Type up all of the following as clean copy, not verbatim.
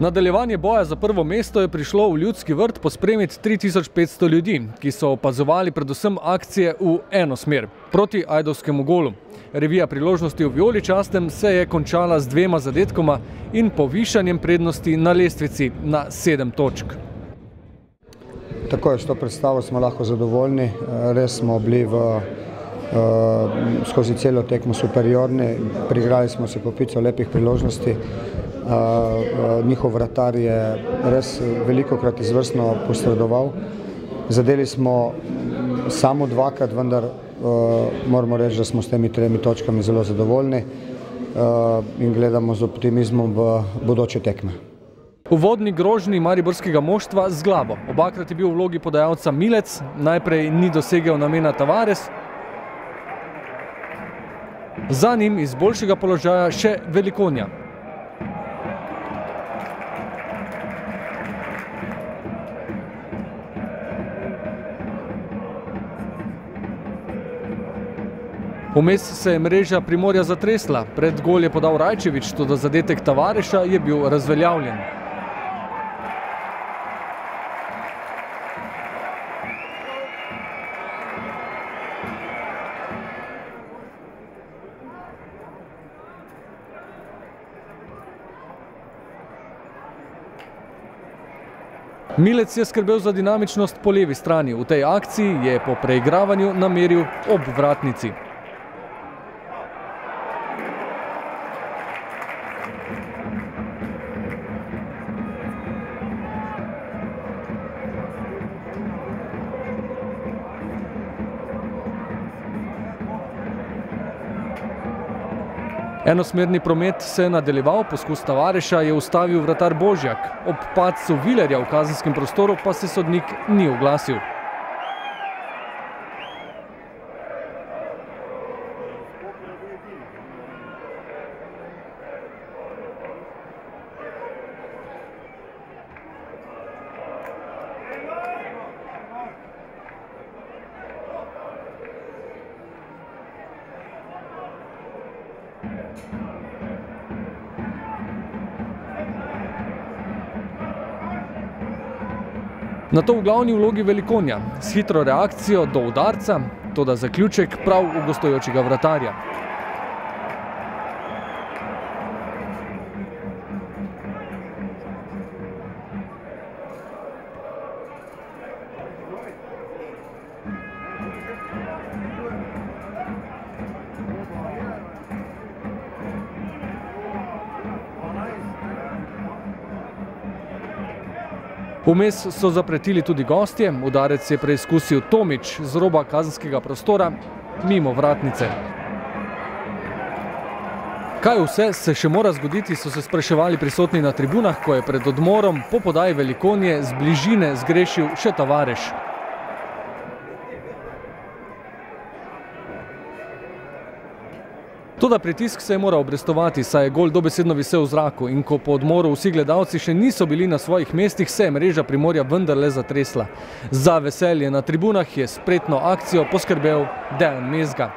Nadaljevanje boja za prvo mesto je prišlo v Ljudski vrt pospremiti 3500 ljudi, ki so opazovali predvsem akcije v eno smer, proti ajdovskemu golu. Revija priložnosti v vijoličastem se je končala z 2 zadetkoma in povišanjem prednosti na lestvici na 7 točk. Tako je, s to predstavo smo lahko zadovoljni, res smo bili skozi celo tekmo superiorni, priigrali smo se kopico lepih priložnosti. Njihov vratar je res velikokrat izvrstno posredoval. Zadeli smo samo 2krat, vendar moramo reči, da smo s temi 3 točkami zelo zadovoljni in gledamo z optimizmom v bodoče tekme. Uvodni grožnji mariborskega moštva z glavo. Obakrat je bil v vlogi podajalca Milec, najprej ni dosegel namena Tavares. Za njim iz boljšega položaja še Velikonja. Vmes se je mreža Primorja zatresla. Pred gol je podal Rajčević, toda zadetek Tavareša je bil razveljavljen. Milec je skrbel za dinamičnost po levi strani. V tej akciji je po preigravanju nameril ob vratnici. Enosmerni promet se je nadaljeval, poskus Tavareša je ustavil vratar Božjak. Ob padcu Vilerja v kazenskem prostoru pa se sodnik ni oglasil. Nato v glavni vlogi Velikonja, s hitro reakcijo do udarca, toda zaključek prav v gostujočega vratarja. Vmes so zapretili tudi gostje, udarec je preizkusil Tomič z roba kazenskega prostora mimo vratnice. Kaj vse se še mora zgoditi, so se spraševali prisotni na tribunah, ko je pred odmorom po podaji Velikonje z bližine zgrešil še Tavareš. Toda pritisk se je moral obrestovati, saj je gol dobesedno visel v zraku in ko po odmoru vsi gledalci še niso bili na svojih mestih, se je mreža Primorja vendarle zatresla. Za veselje na tribunah je spretno akcijo poskrbel Dejan Mezga.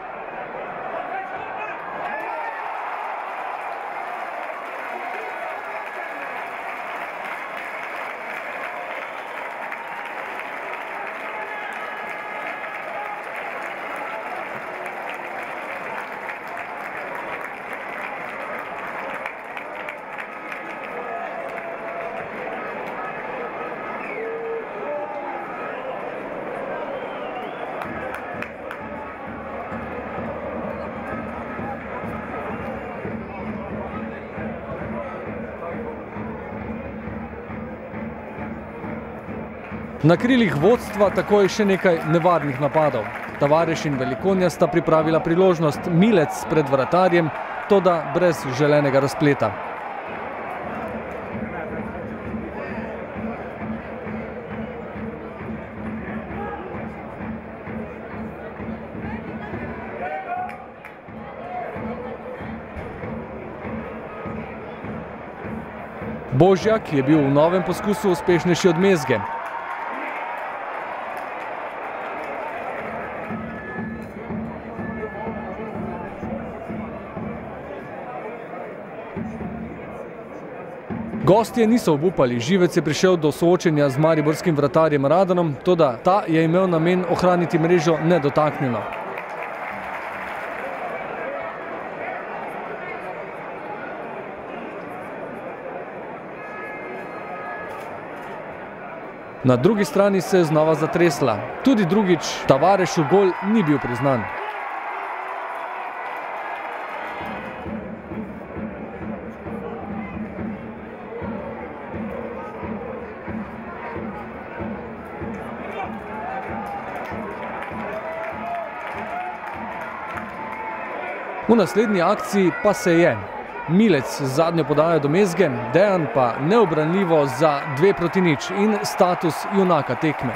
Na krilih vodstva takoj še nekaj nevarnih napadov. Tavareš in Velikonja sta pripravila priložnost, Milec pred vratarjem, toda brez želenega razpleta. Božjak je bil v novem poskusu uspešnejši od Mezge. Gostje niso obupali, Živec je prišel do soočenja z mariborskim vratarjem Radanom, toda ta je imel namen ohraniti mrežo nedotaknjeno. Na drugi strani se je znova zatresla. Tudi drugič Tavarešu gol ni bil priznan. V naslednji akciji pa se je. Milec z zadnjo podajo do Mezge, Dejan pa neubranljivo za 2-0 in status junaka tekme.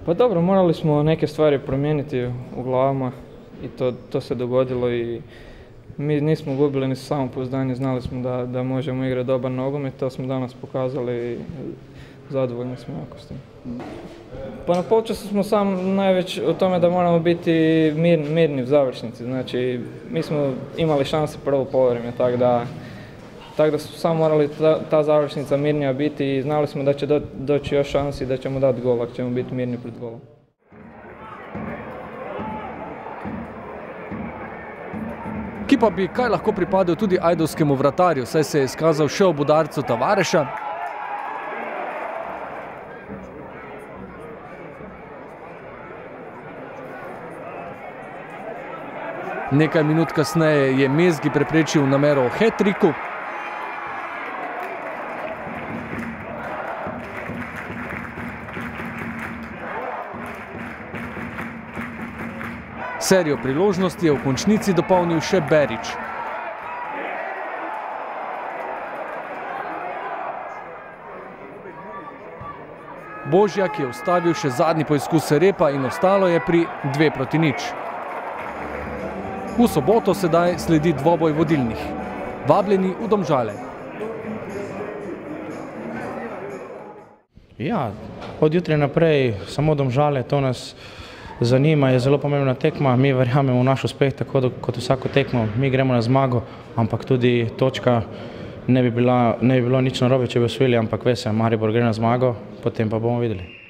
Pa dobro, morali smo neke stvari promijeniti u glavama i to se dogodilo i mi nismo gubili ni samopouzdanje, znali smo da možemo igrati dobar nogomet, to smo danas pokazali i zadovoljni smo jako s tim. Pa na polučasu smo sam najveć o tome da moramo biti mirni u završnici, znači mi smo imali šanse prvo poluvreme, tako da smo samo morali ta završnica mirnija biti i znali smo da će doći još šansi i da ćemo dati gol ako ćemo biti mirni pred golom. Ki pa bi kaj lahko pripadel tudi ajdovskemu vratarju, saj se je izkazal še ob udarcu Tavareša. Nekaj minut kasneje je Mezgi preprečil namero o hat-tricku. Serijo priložnosti je v končnici dopolnil še Berić. Božjak je ustavil še zadnji poizkus repa in ostalo je pri 2-0. V soboto sedaj sledi dvoboj vodilnih. Vabljeni v Domžale. Ja, od jutra naprej samo Domžale, to nas zanima, je zelo pomembna tekma, mi verjamemo v naš uspeh, tako kot vsako tekmo, mi gremo na zmago, ampak tudi točka ne bi bilo nič narobe, če bi osvojili, ampak ve se, Maribor gre na zmago, potem pa bomo videli.